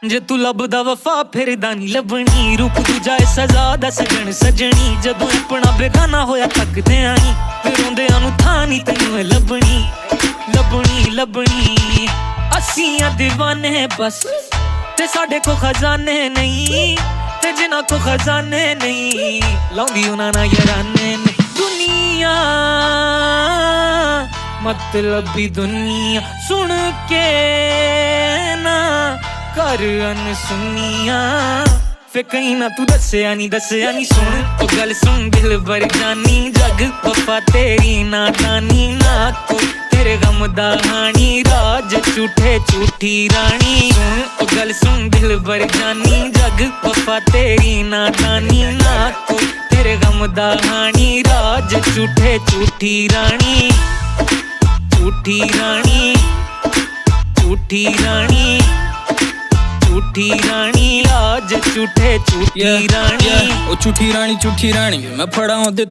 जे तू लभदा वफा फिरदा नी लभनी रूप दूजा सजा दा सजन सजनी जदों अपना बेगाना होया थकदे आई फिर रोंदियां नू थां नी तैनूं लभनी लभनी लभनी असीं दीवाने बस ते साडे को खजाने नहीं ते जिन्हां को खजाने नहीं लाउंदी उन्हां नाल याराने ने दुनिया मतलबी दुनिया सुन के ना कर अनसुनिया फिर कहीं ना तू दस्या नी सुन ओ गल सुन दिल भर जानी जग वफा तेरी नादानी ना कोई तेरे गम दा हानी राज झूठे झूठी रानी सुन ओ गल सुन दिल भर जानी जग वफा तेरी नादानी ना कोई तेरे गम दा हानी राज झूठे झूठी रानी झूठी रानी झूठी रानी झूठी रानी आज झूठे झूठी रानी ओ झूठी रानी मैं फड़ा